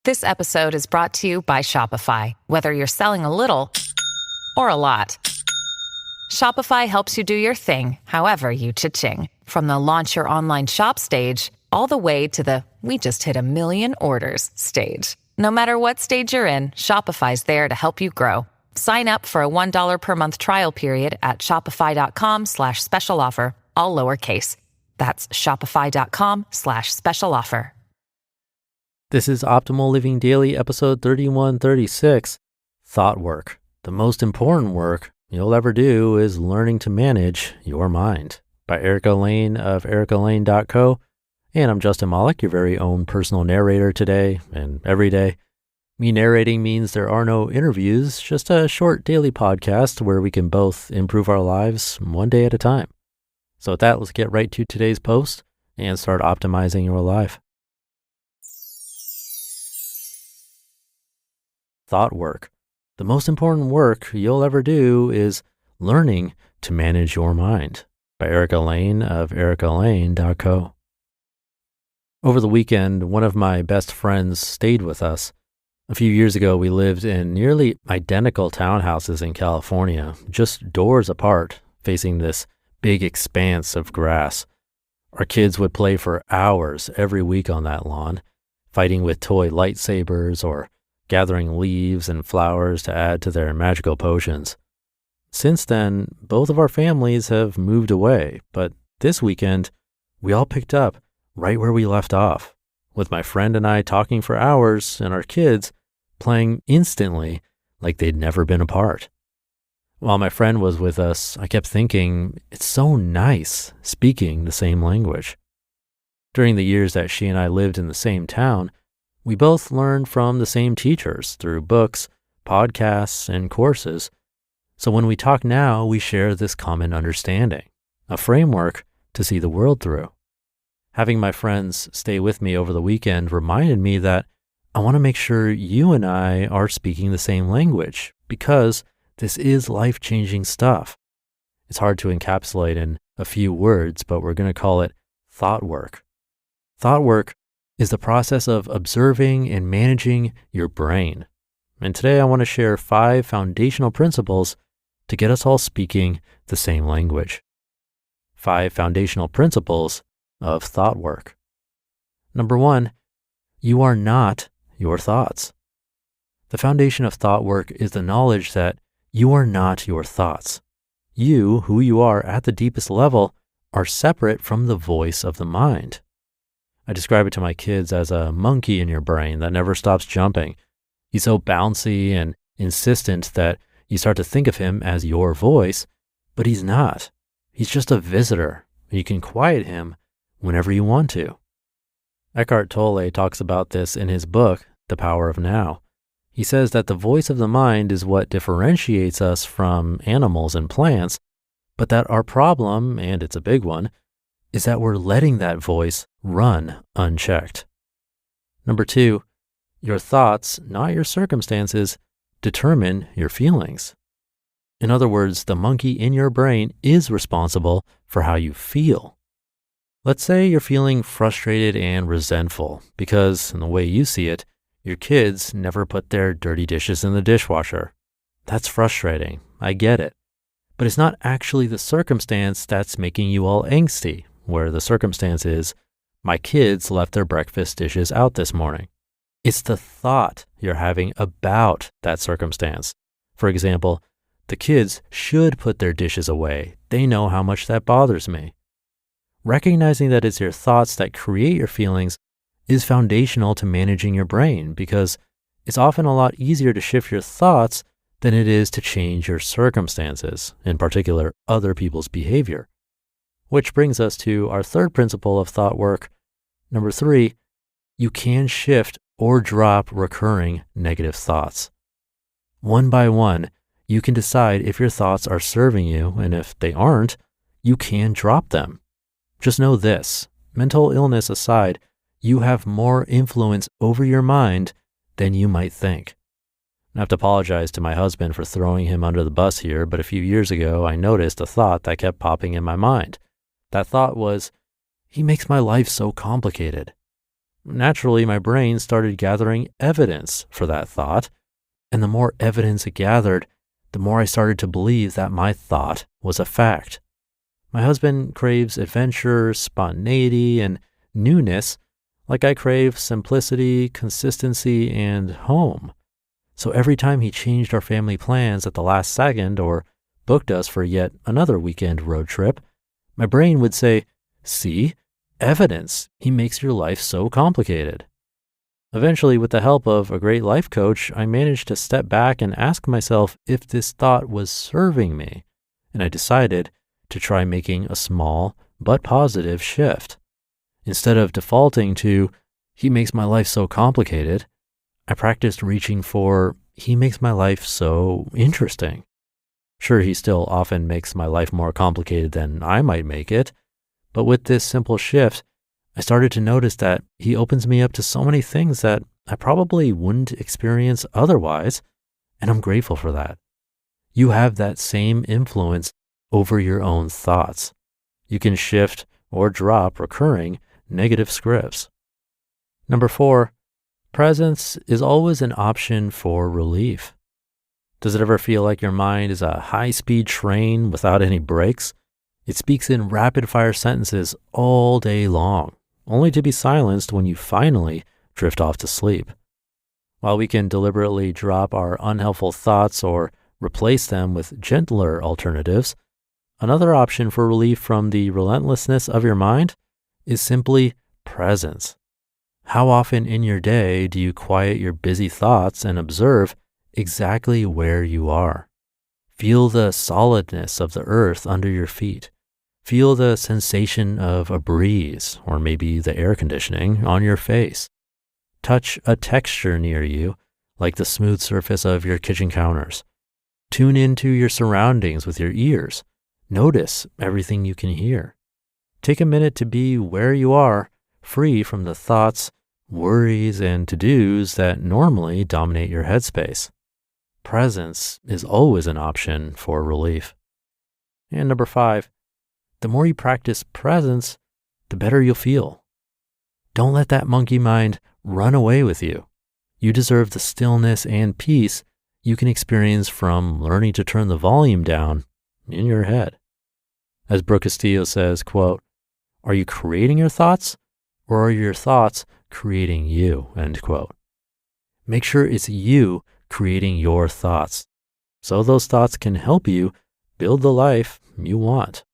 This episode is brought to you by Shopify. Whether you're selling a little or a lot, Shopify helps you do your thing, however you cha-ching. From the launch your online shop stage, all the way to the we just hit 1 million orders stage. No matter what stage you're in, Shopify's there to help you grow. Sign up for a $1 per month trial period at shopify.com/special offer, all lowercase. That's shopify.com/special offer. This is Optimal Living Daily, episode 3136, Thought Work. The most important work you'll ever do is learning to manage your mind, by Layne of ericalayne.co. And I'm Justin Malik, your very own personal narrator today and every day. Me narrating means there are no interviews, just a short daily podcast where we can both improve our lives one day at a time. So with that, let's get right to today's post and start optimizing your life. Thought work. The most important work you'll ever do is learning to manage your mind, by Layne of ericalayne.co. Over the weekend, one of my best friends stayed with us. A few years ago, we lived in nearly identical townhouses in California, just doors apart, facing this big expanse of grass. Our kids would play for hours every week on that lawn, fighting with toy lightsabers or gathering leaves and flowers to add to their magical potions. Since then, both of our families have moved away, but this weekend, we all picked up right where we left off, with my friend and I talking for hours and our kids playing instantly like they'd never been apart. While my friend was with us, I kept thinking, it's so nice speaking the same language. During the years that she and I lived in the same town, we both learned from the same teachers through books, podcasts, and courses. So when we talk now, we share this common understanding, a framework to see the world through. Having my friends stay with me over the weekend reminded me that I want to make sure you and I are speaking the same language, because this is life-changing stuff. It's hard to encapsulate in a few words, but we're going to call it thought work. Thought work is the process of observing and managing your brain. And today I want to share 5 foundational principles to get us all speaking the same language. 5 foundational principles of thought work. Number 1, you are not your thoughts. The foundation of thought work is the knowledge that you are not your thoughts. You, who you are at the deepest level, are separate from the voice of the mind. I describe it to my kids as a monkey in your brain that never stops jumping. He's so bouncy and insistent that you start to think of him as your voice, but he's not. He's just a visitor. You can quiet him whenever you want to. Eckhart Tolle talks about this in his book, The Power of Now. He says that the voice of the mind is what differentiates us from animals and plants, but that our problem, and it's a big one, is that we're letting that voice run unchecked. Number 2, your thoughts, not your circumstances, determine your feelings. In other words, the monkey in your brain is responsible for how you feel. Let's say you're feeling frustrated and resentful because, in the way you see it, your kids never put their dirty dishes in the dishwasher. That's frustrating. I get it. But it's not actually the circumstance that's making you all angsty, where the circumstance is, my kids left their breakfast dishes out this morning. It's the thought you're having about that circumstance. For example, the kids should put their dishes away. They know how much that bothers me. Recognizing that it's your thoughts that create your feelings is foundational to managing your brain, because it's often a lot easier to shift your thoughts than it is to change your circumstances, in particular, other people's behavior. Which brings us to our third principle of thought work. Number 3, you can shift or drop recurring negative thoughts. One by one, you can decide if your thoughts are serving you, and if they aren't, you can drop them. Just know this, mental illness aside, you have more influence over your mind than you might think. I have to apologize to my husband for throwing him under the bus here, but a few years ago, I noticed a thought that kept popping in my mind. That thought was, he makes my life so complicated. Naturally, my brain started gathering evidence for that thought. And the more evidence it gathered, the more I started to believe that my thought was a fact. My husband craves adventure, spontaneity, and newness, like I crave simplicity, consistency, and home. So every time he changed our family plans at the last second or booked us for yet another weekend road trip, my brain would say, "See, evidence. He makes your life so complicated." Eventually, with the help of a great life coach, I managed to step back and ask myself if this thought was serving me, and I decided to try making a small but positive shift. Instead of defaulting to, "He makes my life so complicated," I practiced reaching for, "He makes my life so interesting." Sure, he still often makes my life more complicated than I might make it, but with this simple shift, I started to notice that he opens me up to so many things that I probably wouldn't experience otherwise, and I'm grateful for that. You have that same influence over your own thoughts. You can shift or drop recurring negative scripts. Number 4, presence is always an option for relief. Does it ever feel like your mind is a high-speed train without any brakes? It speaks in rapid-fire sentences all day long, only to be silenced when you finally drift off to sleep. While we can deliberately drop our unhelpful thoughts or replace them with gentler alternatives, another option for relief from the relentlessness of your mind is simply presence. How often in your day do you quiet your busy thoughts and observe exactly where you are? Feel the solidness of the earth under your feet. Feel the sensation of a breeze, or maybe the air conditioning, on your face. Touch a texture near you, like the smooth surface of your kitchen counters. Tune into your surroundings with your ears. Notice everything you can hear. Take a minute to be where you are, free from the thoughts, worries, and to-dos that normally dominate your headspace. Presence is always an option for relief. And number 5, the more you practice presence, the better you'll feel. Don't let that monkey mind run away with you. You deserve the stillness and peace you can experience from learning to turn the volume down in your head. As Brooke Castillo says, quote, "Are you creating your thoughts, or are your thoughts creating you?" End quote. Make sure it's you creating your thoughts, so those thoughts can help you build the life you want.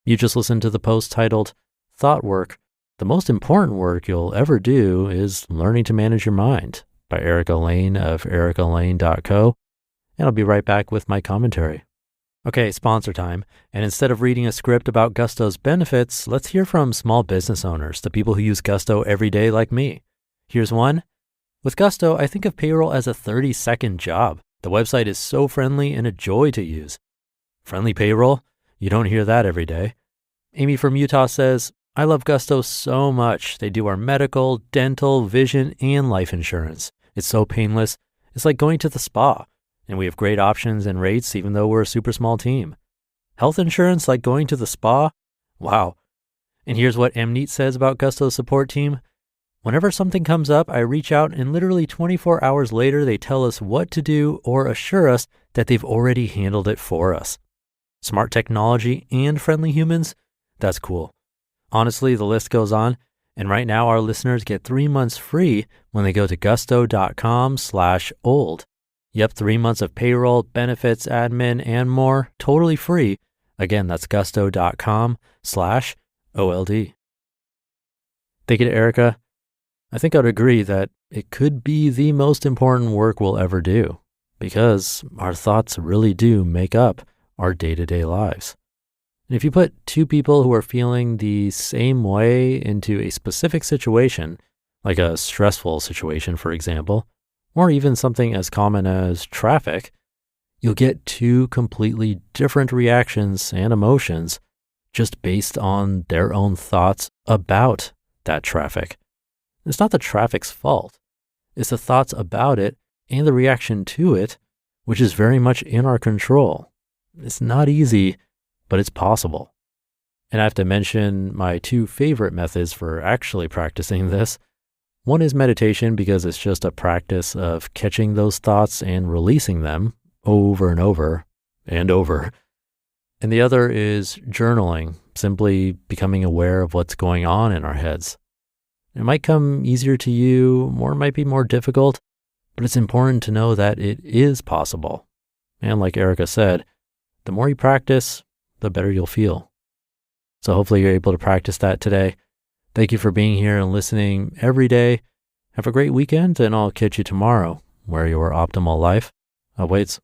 You just listened to the post titled, "Thought Work, the most important work you'll ever do is learning to manage your mind," by Layne of illuminates.co. And I'll be right back with my commentary. Okay, sponsor time. And instead of reading a script about Gusto's benefits, let's hear from small business owners, the people who use Gusto every day like me. Here's one. With Gusto, I think of payroll as a 30-second job. The website is so friendly and a joy to use. Friendly payroll? You don't hear that every day. Amy from Utah says, "I love Gusto so much. They do our medical, dental, vision, and life insurance. It's so painless. It's like going to the spa. And we have great options and rates even though we're a super small team. Health insurance like going to the spa? Wow." And here's what Amneet says about Gusto's support team. "Whenever something comes up, I reach out and literally 24 hours later, they tell us what to do or assure us that they've already handled it for us. Smart technology and friendly humans? That's cool." Honestly, the list goes on. And right now our listeners get 3 months free when they go to gusto.com/old. Yep, 3 months of payroll, benefits, admin, and more, totally free. Again, that's gusto.com/OLD. Thank you to Erica. I think I'd agree that it could be the most important work we'll ever do, because our thoughts really do make up our day-to-day lives. And if you put two people who are feeling the same way into a specific situation, like a stressful situation, for example, or even something as common as traffic, you'll get two completely different reactions and emotions just based on their own thoughts about that traffic. It's not the traffic's fault. It's the thoughts about it and the reaction to it, which is very much in our control. It's not easy, but it's possible. And I have to mention my two favorite methods for actually practicing this. One is meditation because it's just a practice of catching those thoughts and releasing them over and over and over. And the other is journaling, simply becoming aware of what's going on in our heads. It might come easier to you, or it might be more difficult, but it's important to know that it is possible. And like Erica said, the more you practice, the better you'll feel. So hopefully you're able to practice that today. Thank you for being here and listening every day. Have a great weekend, and I'll catch you tomorrow where your optimal life awaits.